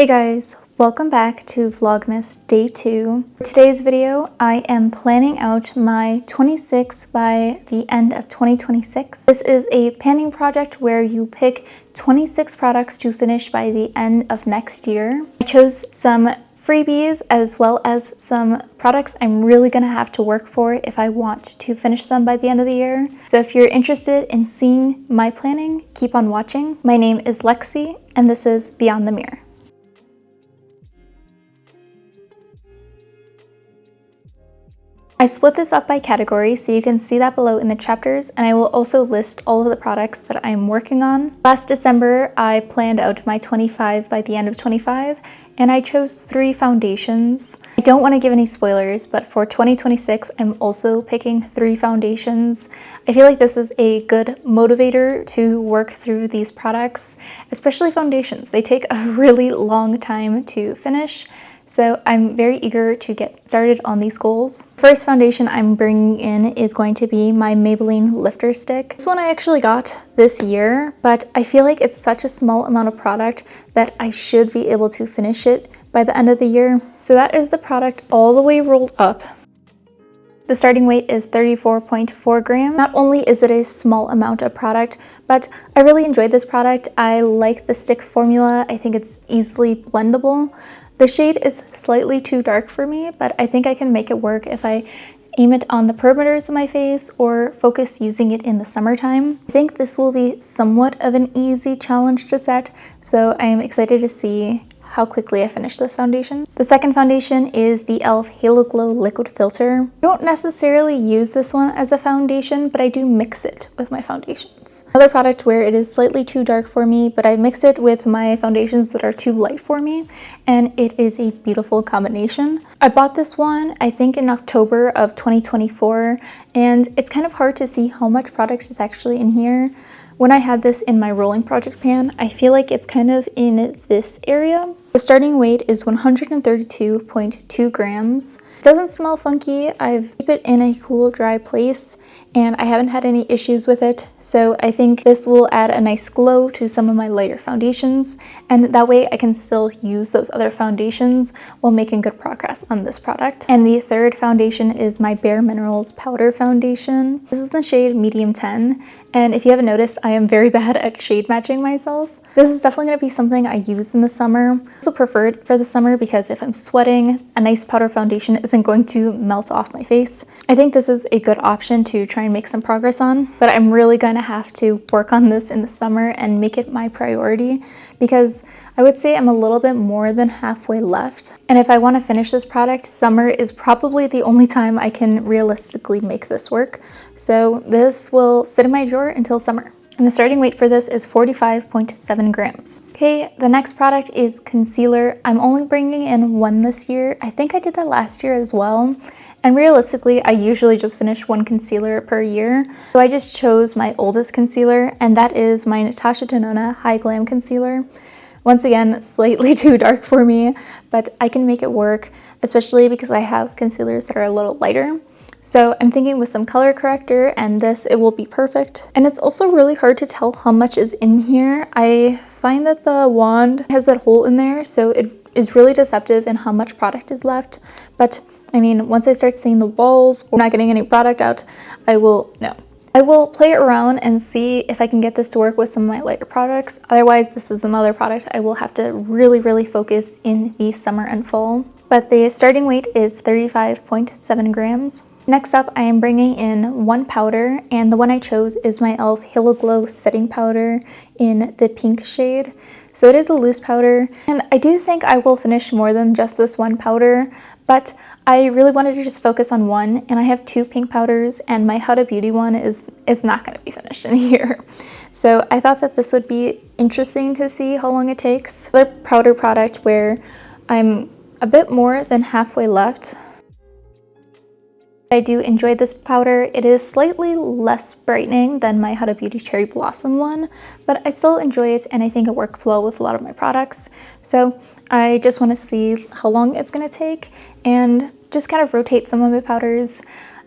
Hey guys, welcome back to Vlogmas Day 2. For today's video, I am planning out my 26 by the end of 2026. This is a panning project where you pick 26 products to finish by the end of next year. I chose some freebies as well as some products I'm really gonna have to work for if I want to finish them by the end of the year. So if you're interested in seeing my planning, keep on watching. My name is Lexi and this is Beyond the Mirror. I split this up by category so you can see that below in the chapters, and I will also list all of the products that I'm working on. Last December, I planned out my 25 by the end of 25, and I chose 3 foundations. I don't want to give any spoilers, but for 2026, I'm also picking 3 foundations. I feel like this is a good motivator to work through these products, especially foundations. They take a really long time to finish. So I'm very eager to get started on these goals. First foundation I'm bringing in is going to be my Maybelline Lifter Stick. This one I actually got this year, but I feel like it's such a small amount of product that I should be able to finish it by the end of the year. So that is the product all the way rolled up. The starting weight is 34.4 grams. Not only is it a small amount of product, but I really enjoyed this product. I like the stick formula. I think it's easily blendable. The shade is slightly too dark for me, but I think I can make it work if I aim it on the perimeters of my face or focus using it in the summertime. I think this will be somewhat of an easy challenge to set, so I am excited to see how quickly I finish this foundation. The second foundation is the e.l.f. Halo Glow Liquid Filter. I don't necessarily use this one as a foundation, but I do mix it with my foundations. Another product where it is slightly too dark for me, but I mix it with my foundations that are too light for me, and it is a beautiful combination. I bought this one, I think in October of 2024, and it's kind of hard to see how much product is actually in here. When I had this in my rolling project pan, I feel like it's kind of in this area. The starting weight is 132.2 grams. It doesn't smell funky. I've kept it in a cool, dry place, and I haven't had any issues with it. So I think this will add a nice glow to some of my lighter foundations, and that way I can still use those other foundations while making good progress on this product. And the third foundation is my Bare Minerals Powder Foundation. This is the shade Medium 10, and if you haven't noticed, I am very bad at shade matching myself. This is definitely going to be something I use in the summer. I also prefer it for the summer because if I'm sweating, a nice powder foundation isn't going to melt off my face. I think this is a good option to try and make some progress on, but I'm really going to have to work on this in the summer and make it my priority because I would say I'm a little bit more than halfway left. And if I want to finish this product, summer is probably the only time I can realistically make this work. So this will sit in my drawer until summer. And the starting weight for this is 45.7 grams. Okay, the next product is concealer. I'm only bringing in one this year. I think I did that last year as well. And realistically, I usually just finish one concealer per year. So I just chose my oldest concealer, and that is my Natasha Denona High Glam Concealer. Once again, slightly too dark for me, but I can make it work, especially because I have concealers that are a little lighter. So I'm thinking with some color corrector and this, it will be perfect. And it's also really hard to tell how much is in here. I find that the wand has that hole in there, so it is really deceptive in how much product is left. But I mean, once I start seeing the walls or not getting any product out, I will play around and see if I can get this to work with some of my lighter products. Otherwise, this is another product I will have to really focus in the summer and fall. But the starting weight is 35.7 grams. Next up, I am bringing in one powder, and the one I chose is my e.l.f. Halo Glow Setting Powder in the pink shade. So it is a loose powder, and I do think I will finish more than just this one powder, but I really wanted to just focus on one, and I have 2 pink powders, and my Huda Beauty one is not going to be finished in here. So I thought that this would be interesting to see how long it takes. Another powder product where I'm a bit more than halfway left. I do enjoy this powder. It is slightly less brightening than my Huda Beauty Cherry Blossom one, but I still enjoy it and I think it works well with a lot of my products. So I just want to see how long it's going to take and just kind of rotate some of my powders.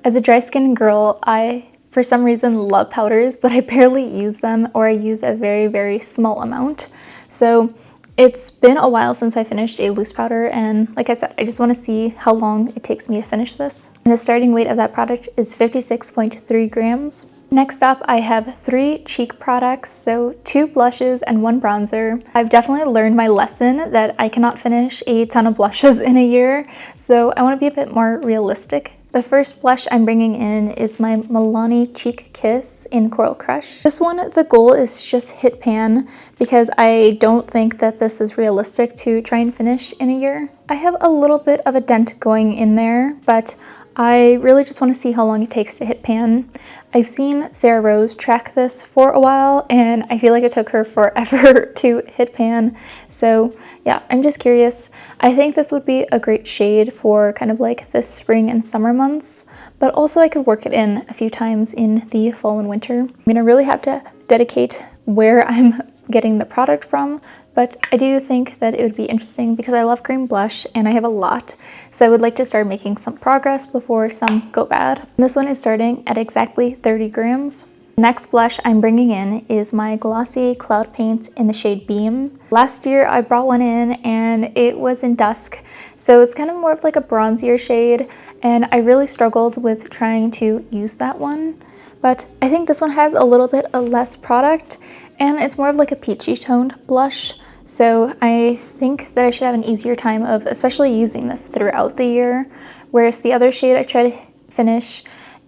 As a dry skin girl, I for some reason love powders, but I barely use them, or I use a very small amount. So It's been a while since I finished a loose powder, and like I said, I just want to see how long it takes me to finish this. And the starting weight of that product is 56.3 grams. Next up, I have 3 cheek products, so 2 blushes and 1 bronzer. I've definitely learned my lesson that I cannot finish a ton of blushes in a year, so I want to be a bit more realistic. The first blush I'm bringing in is my Milani Cheek Kiss in Coral Crush. This one, the goal is just hit pan because I don't think that this is realistic to try and finish in a year. I have a little bit of a dent going in there, but I really just want to see how long it takes to hit pan. I've seen Sarah Rose track this for a while, and I feel like it took her forever to hit pan. So yeah, I'm just curious. I think this would be a great shade for kind of like the spring and summer months, but also I could work it in a few times in the fall and winter. I'm gonna really have to dedicate where I'm getting the product from, but I do think that it would be interesting because I love cream blush and I have a lot, so I would like to start making some progress before some go bad. And this one is starting at exactly 30 grams. The next blush I'm bringing in is my Glossier Cloud Paint in the shade Beam. Last year I brought one in and it was in Dusk, so it's kind of more of like a bronzier shade, and I really struggled with trying to use that one. But I think this one has a little bit of less product, and it's more of like a peachy toned blush. So I think that I should have an easier time of especially using this throughout the year. Whereas the other shade I tried to finish,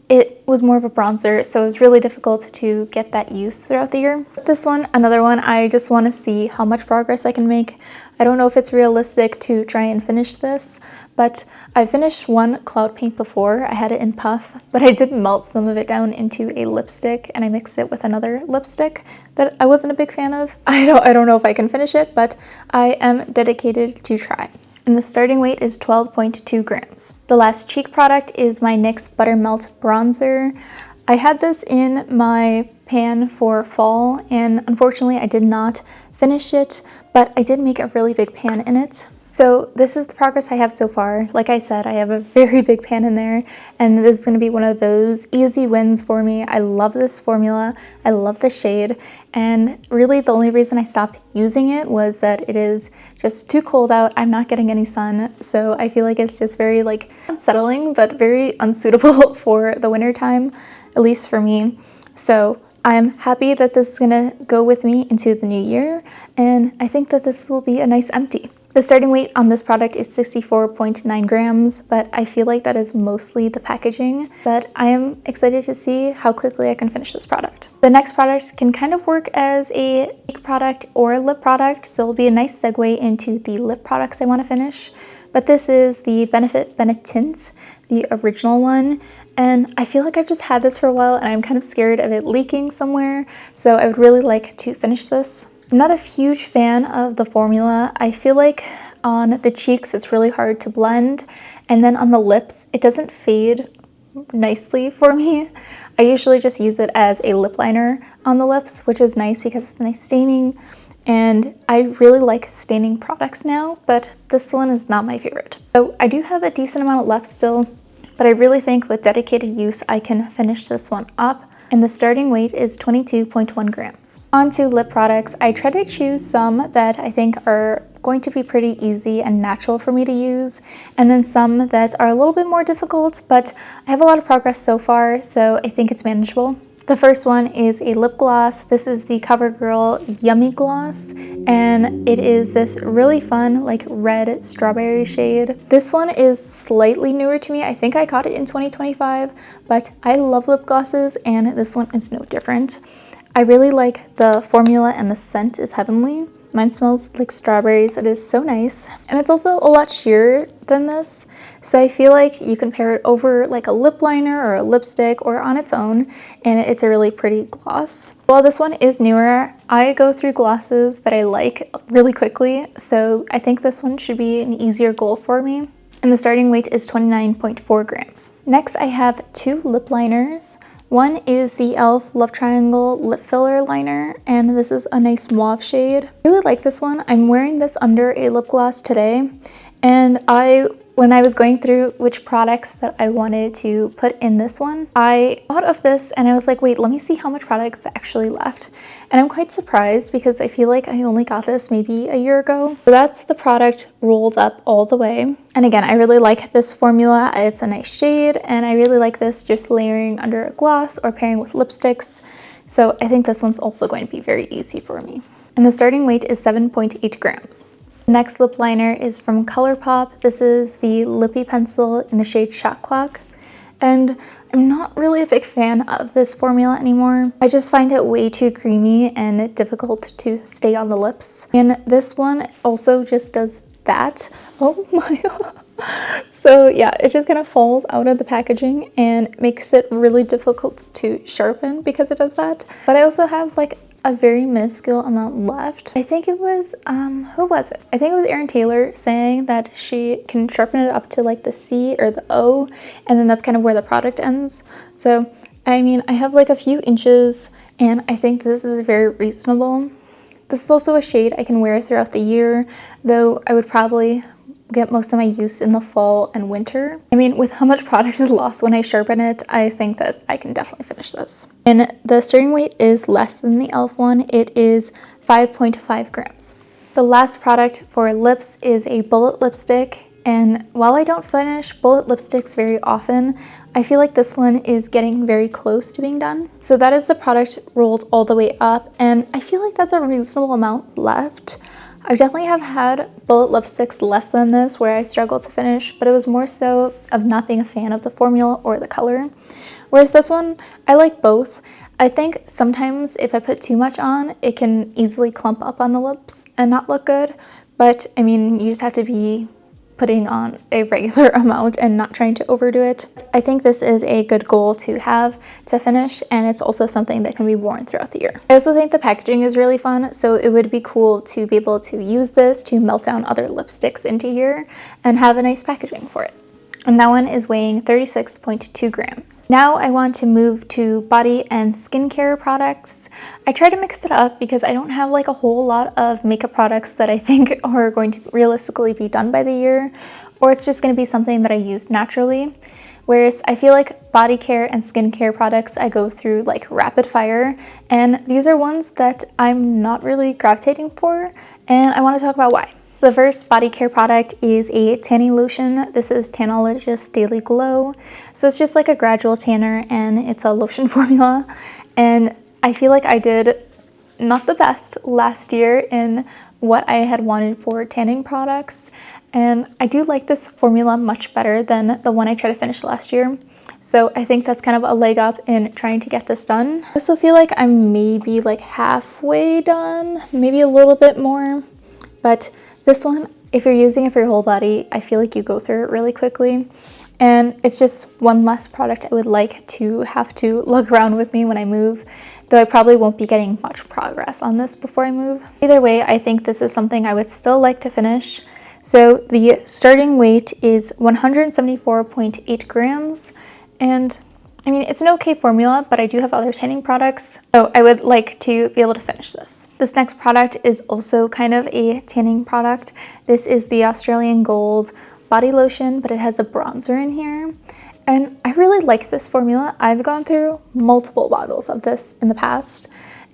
it was more of a bronzer, so it was really difficult to get that use throughout the year. This one, another one, I just want to see how much progress I can make. I don't know if it's realistic to try and finish this, but I finished one cloud paint before. I had it in puff, but I did melt some of it down into a lipstick and I mixed it with another lipstick that I wasn't a big fan of. I don't know if I can finish it, but I am dedicated to try. And the starting weight is 12.2 grams. The last cheek product is my NYX Buttermelt Bronzer. I had this in my pan for fall, and unfortunately I did not finish it, but I did make a really big pan in it. So this is the progress I have so far. Like I said, I have a very big pan in there, and this is going to be one of those easy wins for me. I love this formula. I love the shade, and really the only reason I stopped using it was that it is just too cold out. I'm not getting any sun, so I feel like it's just very like unsettling, but very unsuitable for the winter time, at least for me. So I'm happy that this is gonna go with me into the new year, and I think that this will be a nice empty. The starting weight on this product is 64.9 grams, but I feel like that is mostly the packaging, but I am excited to see how quickly I can finish this product. The next product can kind of work as a cheek product or a lip product, so it'll be a nice segue into the lip products I want to finish. But this is the Benefit Bentint, the original one, and I feel like I've just had this for a while and I'm kind of scared of it leaking somewhere, so I would really like to finish this. I'm not a huge fan of the formula. I feel like on the cheeks it's really hard to blend, and then on the lips it doesn't fade nicely for me. I usually just use it as a lip liner on the lips, which is nice because it's nice staining, and I really like staining products now, but this one is not my favorite. So I do have a decent amount left still, but I really think with dedicated use I can finish this one up. And the starting weight is 22.1 grams. On to lip products. I try to choose some that I think are going to be pretty easy and natural for me to use, and then some that are a little bit more difficult, but I have a lot of progress so far, so I think it's manageable. The first one is a lip gloss. This is the Covergirl Yummy Gloss, and it is this really fun like red strawberry shade. This one is slightly newer to me. I think I got it in 2025, but I love lip glosses and this one is no different. I really like the formula and the scent is heavenly. Mine smells like strawberries. It is so nice. And it's also a lot sheerer than this. So I feel like you can pair it over like a lip liner or a lipstick or on its own, and it's a really pretty gloss. While this one is newer, I go through glosses that I like really quickly. So I think this one should be an easier goal for me. And the starting weight is 29.4 grams. Next, I have 2 lip liners. One is the e.l.f. Love Triangle Lip Filler Liner, and this is a nice mauve shade. I really like this one. I'm wearing this under a lip gloss today, and I when I was going through which products that I wanted to put in this one, I thought of this and I was like, wait, let me see how much products actually left. And I'm quite surprised because I feel like I only got this maybe a year ago. So that's the product rolled up all the way. And again, I really like this formula. It's a nice shade and I really like this just layering under a gloss or pairing with lipsticks. So I think this one's also going to be very easy for me. And the starting weight is 7.8 grams. The next lip liner is from Colourpop. This is the Lippie pencil in the shade Shot Clock. And I'm not really a big fan of this formula anymore. I just find it way too creamy and difficult to stay on the lips. And this one also just does that. Oh my god. So yeah, it just kind of falls out of the packaging and makes it really difficult to sharpen because it does that. But I also have like a very minuscule amount left. I think it was, who was it? I think it was Erin Taylor saying that she can sharpen it up to like the C or the O, and then that's kind of where the product ends. So, I mean, I have like a few inches, and I think this is very reasonable. This is also a shade I can wear throughout the year, though I would probably get most of my use in the fall and winter. I mean, with how much product is lost when I sharpen it, I think that I can definitely finish this. And the starting weight is less than the e.l.f. one. It is 5.5 grams. The last product for lips is a bullet lipstick. And while I don't finish bullet lipsticks very often, I feel like this one is getting very close to being done. So that is the product rolled all the way up, and I feel like that's a reasonable amount left. I definitely have had bullet lipsticks less than this where I struggled to finish, but it was more so of not being a fan of the formula or the color. Whereas this one, I like both. I think sometimes if I put too much on, it can easily clump up on the lips and not look good. But I mean, you just have to be putting on a regular amount and not trying to overdo it. I think this is a good goal to have to finish, and it's also something that can be worn throughout the year. I also think the packaging is really fun, so it would be cool to be able to use this to melt down other lipsticks into here and have a nice packaging for it. And that one is weighing 36.2 grams. Now I want to move to body and skincare products. I try to mix it up because I don't have like a whole lot of makeup products that I think are going to realistically be done by the year, or it's just going to be something that I use naturally. Whereas I feel like body care and skincare products I go through like rapid fire, and these are ones that I'm not really gravitating for, and I want to talk about why. The first body care product is a tanning lotion. This is Tanologist Daily Glow. So it's just like a gradual tanner, and it's a lotion formula. And I feel like I did not the best last year in what I had wanted for tanning products. And I do like this formula much better than the one I tried to finish last year. So I think that's kind of a leg up in trying to get this done. I also feel like I'm maybe like halfway done, maybe a little bit more. But this one, if you're using it for your whole body, I feel like you go through it really quickly. And it's just one less product I would like to have to lug around with me when I move, though I probably won't be getting much progress on this before I move. Either way, I think this is something I would still like to finish. So the starting weight is 174.8 grams. And I mean, it's an okay formula, but I do have other tanning products, so I would like to be able to finish this. This next product is also kind of a tanning product. This is the Australian Gold body lotion, but it has a bronzer in here. And I really like this formula. I've gone through multiple bottles of this in the past.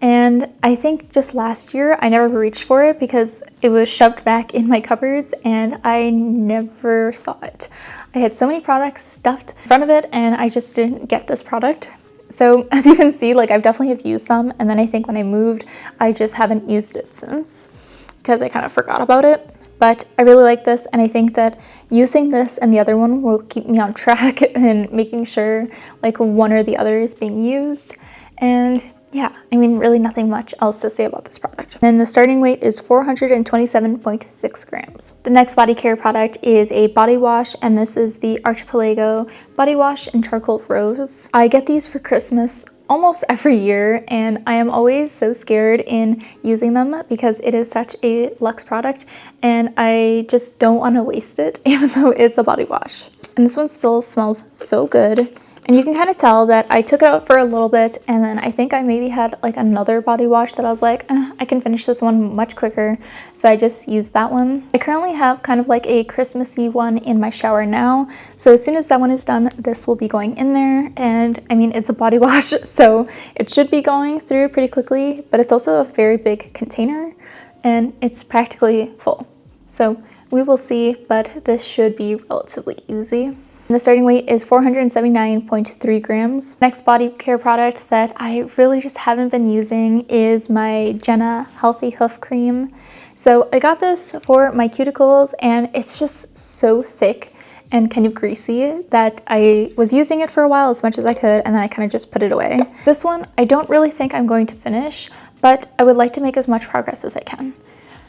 And I think just last year, I never reached for it because it was shoved back in my cupboards and I never saw it. I had so many products stuffed in front of it and I just didn't get this product. So as you can see, like I've definitely have used some, and then I think when I moved, I just haven't used it since because I kind of forgot about it. But I really like this, and I think that using this and the other one will keep me on track and making sure like one or the other is being used. And yeah, I mean, really nothing much else to say about this product. And the starting weight is 427.6 grams. The next body care product is a body wash, and this is the Archipelago Body Wash in Charcoal Rose. I get these for Christmas almost every year, and I am always so scared in using them because it is such a luxe product, and I just don't want to waste it, even though it's a body wash. And this one still smells so good. And you can kind of tell that I took it out for a little bit, and then I think I maybe had like another body wash that I was like, I can finish this one much quicker. So I just used that one. I currently have kind of like a Christmassy one in my shower now. So as soon as that one is done, this will be going in there. And I mean, it's a body wash, so it should be going through pretty quickly, but it's also a very big container and it's practically full. So we will see, but this should be relatively easy. The starting weight is 479.3 grams. Next body care product that I really just haven't been using is my Jenna Healthy Hoof Cream. So I got this for my cuticles and it's just so thick and kind of greasy that I was using it for a while as much as I could, and then I kind of just put it away. This one I don't really think I'm going to finish, but I would like to make as much progress as I can.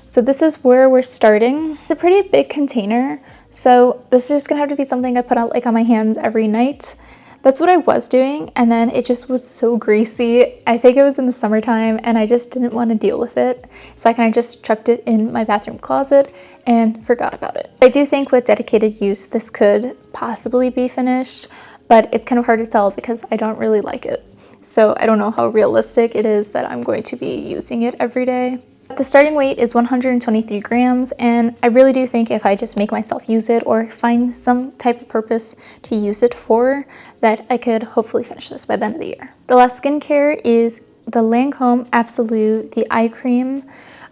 So this is where we're starting. It's a pretty big container, so this is just gonna have to be something I put out like on my hands every night. That's what I was doing, and then it just was so greasy. I think it was in the summertime and I just didn't want to deal with it. So I kind of just chucked it in my bathroom closet and forgot about it. I do think with dedicated use, this could possibly be finished, but it's kind of hard to tell because I don't really like it. So I don't know how realistic it is that I'm going to be using it every day. The starting weight is 123 grams, and I really do think if I just make myself use it or find some type of purpose to use it for, that I could hopefully finish this by the end of the year. The last skincare is the Lancome Absolute, the eye cream.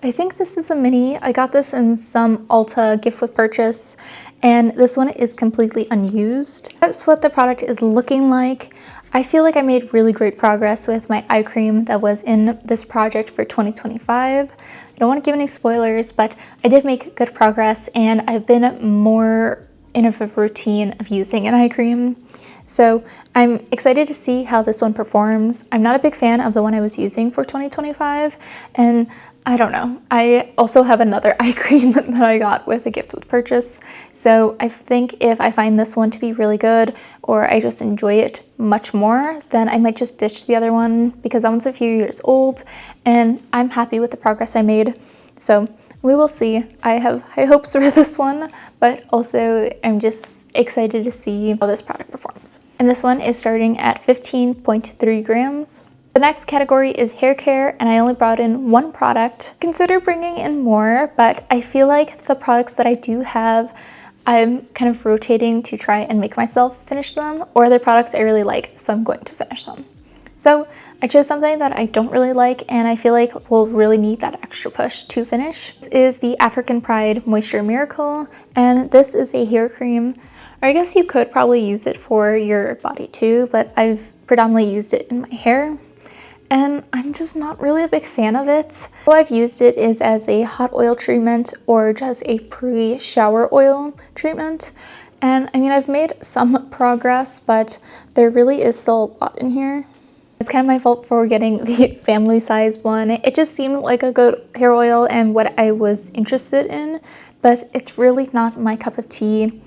I think this is a mini. I got this in some Ulta gift with purchase, and this one is completely unused. That's what the product is looking like. I feel like I made really great progress with my eye cream that was in this project for 2025. I don't want to give any spoilers, but I did make good progress and I've been more in a routine of using an eye cream. So I'm excited to see how this one performs. I'm not a big fan of the one I was using for 2025, and I don't know. I also have another eye cream that I got with a gift with purchase. So I think if I find this one to be really good, or I just enjoy it much more, then I might just ditch the other one because that one's a few years old and I'm happy with the progress I made. So we will see. I have high hopes for this one, but also I'm just excited to see how this product performs. And this one is starting at 15.3 grams. The next category is hair care, and I only brought in one product. Consider bringing in more, but I feel like the products that I do have, I'm kind of rotating to try and make myself finish them, or they're products I really like, so I'm going to finish them. So I chose something that I don't really like and I feel like will really need that extra push to finish. This is the African Pride Moisture Miracle, and this is a hair cream. Or I guess you could probably use it for your body too, but I've predominantly used it in my hair. And I'm just not really a big fan of it. All I've used it is as a hot oil treatment or just a pre-shower oil treatment. And I mean, I've made some progress, but there really is still a lot in here. It's kind of my fault for getting the family size one. It just seemed like a good hair oil and what I was interested in, but it's really not my cup of tea.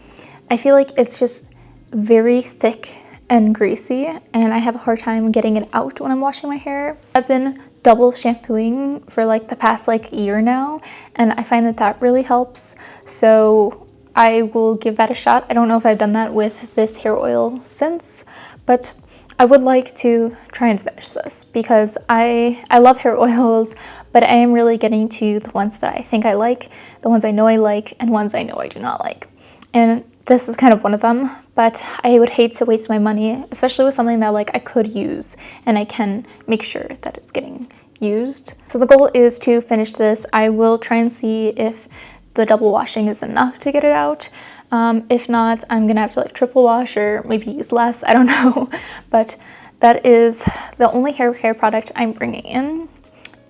I feel like it's just very thick and greasy, and I have a hard time getting it out when I'm washing my hair. I've been double shampooing for like the past year now, and I find that that really helps. So I will give that a shot. I don't know if I've done that with this hair oil since, but I would like to try and finish this because I love hair oils, but I am really getting to the ones that I think I like, the ones I know I like, and ones I know I do not like. And this is kind of one of them, but I would hate to waste my money, especially with something that I could use and I can make sure that it's getting used. So the goal is to finish this. I will try and see if the double washing is enough to get it out. If not, I'm gonna have to triple wash or maybe use less, I don't know. But that is the only hair care product I'm bringing in,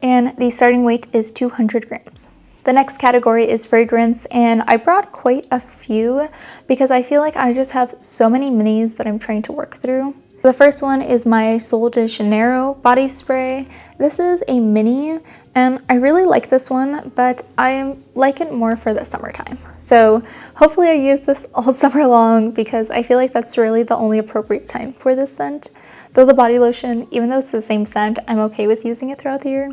and the starting weight is 200 grams. The next category is fragrance, and I brought quite a few because I feel like I just have so many minis that I'm trying to work through. The first one is my Sol de Janeiro body spray. This is a mini, and I really like this one, but I like it more for the summertime. So hopefully I use this all summer long because I feel like that's really the only appropriate time for this scent. Though the body lotion, even though it's the same scent, I'm okay with using it throughout the year.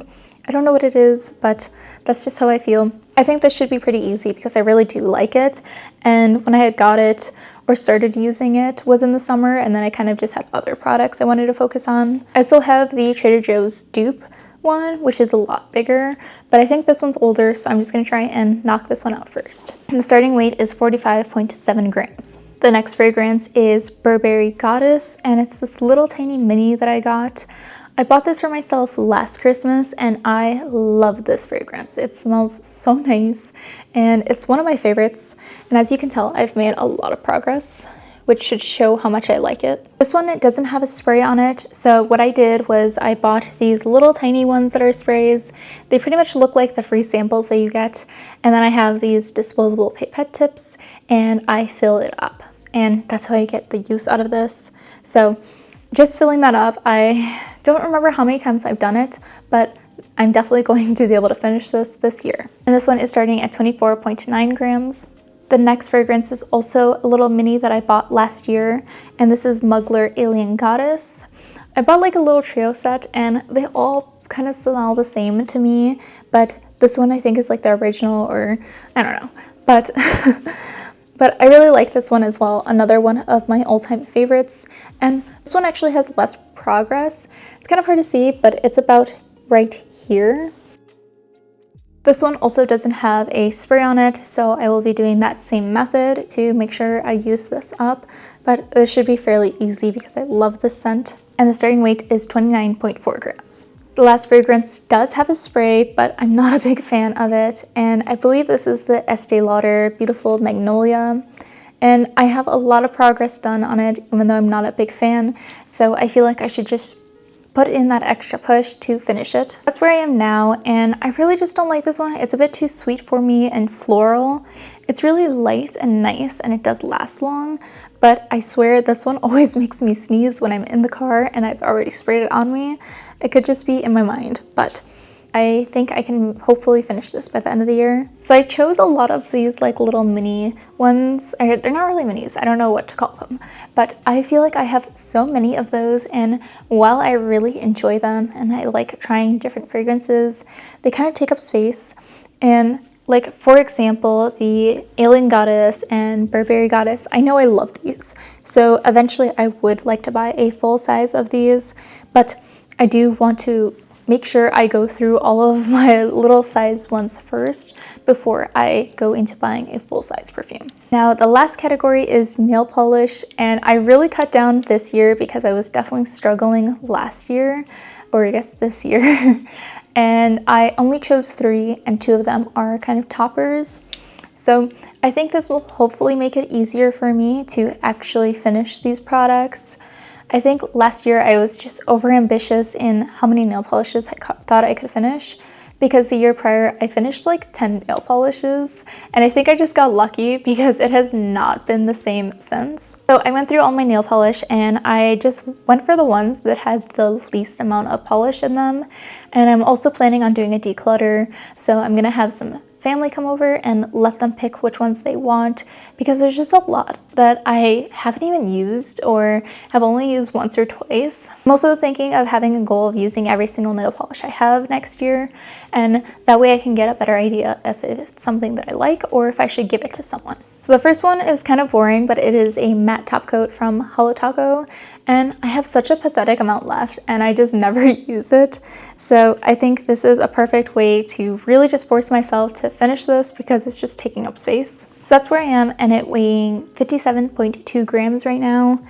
I don't know what it is, but that's just how I feel. I think this should be pretty easy because I really do like it. And when I had got it, or started using it was in the summer, and then I kind of just had other products I wanted to focus on. I still have the Trader Joe's dupe one, which is a lot bigger, but I think this one's older, so I'm just going to try and knock this one out first. And the starting weight is 45.7 grams. The next fragrance is Burberry Goddess, and it's this little tiny mini that I got. I bought this for myself last Christmas, and I love this fragrance. It smells so nice, and it's one of my favorites. And as you can tell, I've made a lot of progress, which should show how much I like it. This one, it doesn't have a spray on it, so what I did was I bought these little tiny ones that are sprays. They pretty much look like the free samples that you get, and then I have these disposable pipette tips, and I fill it up. And that's how I get the use out of this. So just filling that up, I don't remember how many times I've done it, but I'm definitely going to be able to finish this year. And this one is starting at 24.9 grams. The next fragrance is also a little mini that I bought last year, and this is Mugler Alien Goddess. I bought like a little trio set, and they all kind of smell the same to me, but this one I think is like the original, or I don't know, but but I really like this one as well, another one of my all-time favorites. And this one actually has less progress. It's kind of hard to see, but it's about right here. This one also doesn't have a spray on it, so I will be doing that same method to make sure I use this up, but this should be fairly easy because I love this scent. And the starting weight is 29.4 grams. The last fragrance does have a spray, but I'm not a big fan of it, and I believe this is the Estee Lauder Beautiful Magnolia. And I have a lot of progress done on it, even though I'm not a big fan, so I feel like I should just put in that extra push to finish it. That's where I am now, and I really just don't like this one. It's a bit too sweet for me and floral. It's really light and nice, and it does last long, but I swear this one always makes me sneeze when I'm in the car and I've already sprayed it on me. It could just be in my mind, but I think I can hopefully finish this by the end of the year. So I chose a lot of these like little mini ones. They're not really minis, I don't know what to call them, but I feel like I have so many of those, and while I really enjoy them and I like trying different fragrances, they kind of take up space. And like, for example, the Alien Goddess and Burberry Goddess, I know I love these, so eventually I would like to buy a full size of these, but I do want to make sure I go through all of my little size ones first before I go into buying a full size perfume. Now, the last category is nail polish, and I really cut down this year because I was definitely struggling last year, or I guess this year. And I only chose 3, and 2 of them are kind of toppers. So I think this will hopefully make it easier for me to actually finish these products. I think last year I was just overambitious in how many nail polishes I thought I could finish, because the year prior I finished like 10 nail polishes, and I think I just got lucky because it has not been the same since. So I went through all my nail polish, and I just went for the ones that had the least amount of polish in them. And I'm also planning on doing a declutter, so I'm gonna have some family come over and let them pick which ones they want, because there's just a lot that I haven't even used or have only used once or twice. I'm also thinking of having a goal of using every single nail polish I have next year, and that way I can get a better idea if it's something that I like or if I should give it to someone. So the first one is kind of boring, but it is a matte top coat from Hello Taco, and I have such a pathetic amount left and I just never use it. So I think this is a perfect way to really just force myself to finish this because it's just taking up space. So that's where I am, and it weighing 57.2 grams right now.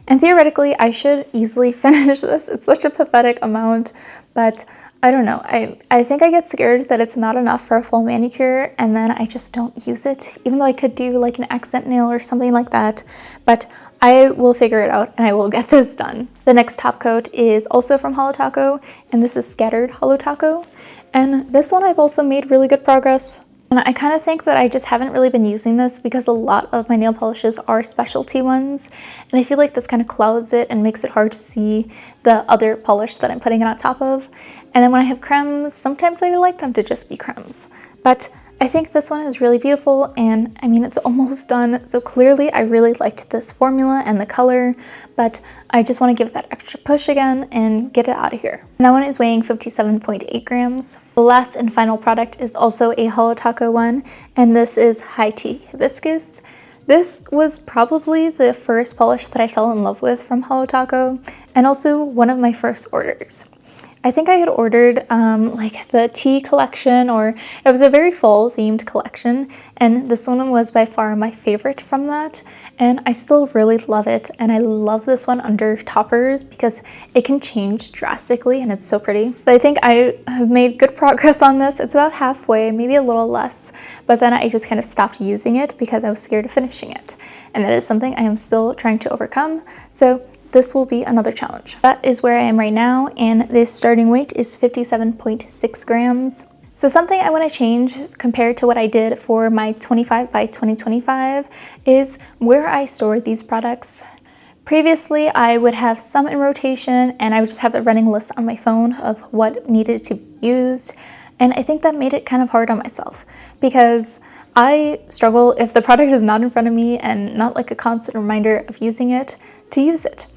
And theoretically, I should easily finish this. It's such a pathetic amount, but I don't know. I think I get scared that it's not enough for a full manicure, and then I just don't use it, even though I could do like an accent nail or something like that. But I will figure it out and I will get this done. The next top coat is also from Hello Taco, and this is Scattered Hello Taco. And this one I've also made really good progress. And I kind of think that I just haven't really been using this because a lot of my nail polishes are specialty ones, and I feel like this kind of clouds it and makes it hard to see the other polish that I'm putting it on top of. And then when I have cremes, sometimes I like them to just be cremes. But I think this one is really beautiful, and I mean, it's almost done, so clearly I really liked this formula and the color, but I just want to give that extra push again and get it out of here. And that one is weighing 57.8 grams. The last and final product is also a Hello Taco one, and this is High Tea Hibiscus. This was probably the first polish that I fell in love with from Hello Taco, and also one of my first orders. I think I had ordered like the tea collection, or it was a very fall themed collection, and this one was by far my favorite from that, and I still really love it. And I love this one under toppers because it can change drastically and it's so pretty. But I think I have made good progress on this. It's about halfway, maybe a little less, but then I just kind of stopped using it because I was scared of finishing it, and that is something I am still trying to overcome. So this will be another challenge. That is where I am right now, and this starting weight is 57.6 grams. So something I want to change compared to what I did for my 25 by 2025 is where I store these products. Previously, I would have some in rotation, and I would just have a running list on my phone of what needed to be used. And I think that made it kind of hard on myself because I struggle if the product is not in front of me and not like a constant reminder of using it, to use it.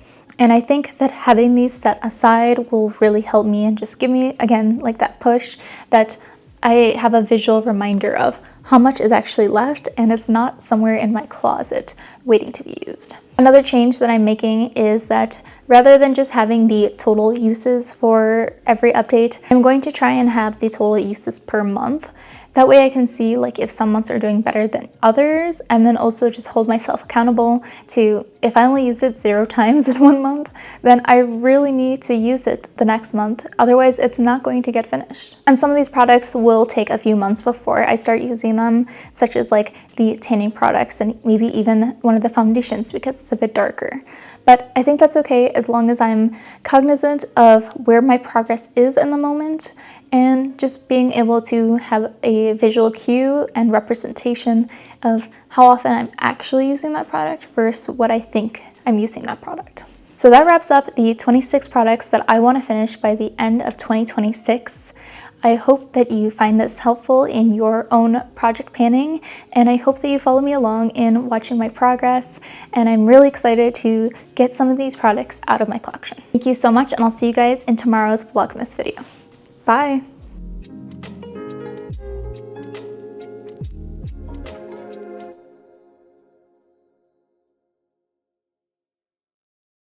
And I think that having these set aside will really help me and just give me, again, like that push that I have a visual reminder of how much is actually left and it's not somewhere in my closet waiting to be used. Another change that I'm making is that rather than just having the total uses for every update, I'm going to try and have the total uses per month. That way I can see like if some months are doing better than others, and then also just hold myself accountable to if I only used it 0 times in 1 month, then I really need to use it the next month. Otherwise, it's not going to get finished. And some of these products will take a few months before I start using them, such as like the tanning products and maybe even one of the foundations because it's a bit darker. But I think that's okay as long as I'm cognizant of where my progress is in the moment and just being able to have a visual cue and representation of how often I'm actually using that product versus what I think I'm using that product. So that wraps up the 26 products that I want to finish by the end of 2026. I hope that you find this helpful in your own project planning, and I hope that you follow me along in watching my progress, and I'm really excited to get some of these products out of my collection. Thank you so much, and I'll see you guys in tomorrow's Vlogmas video. Bye!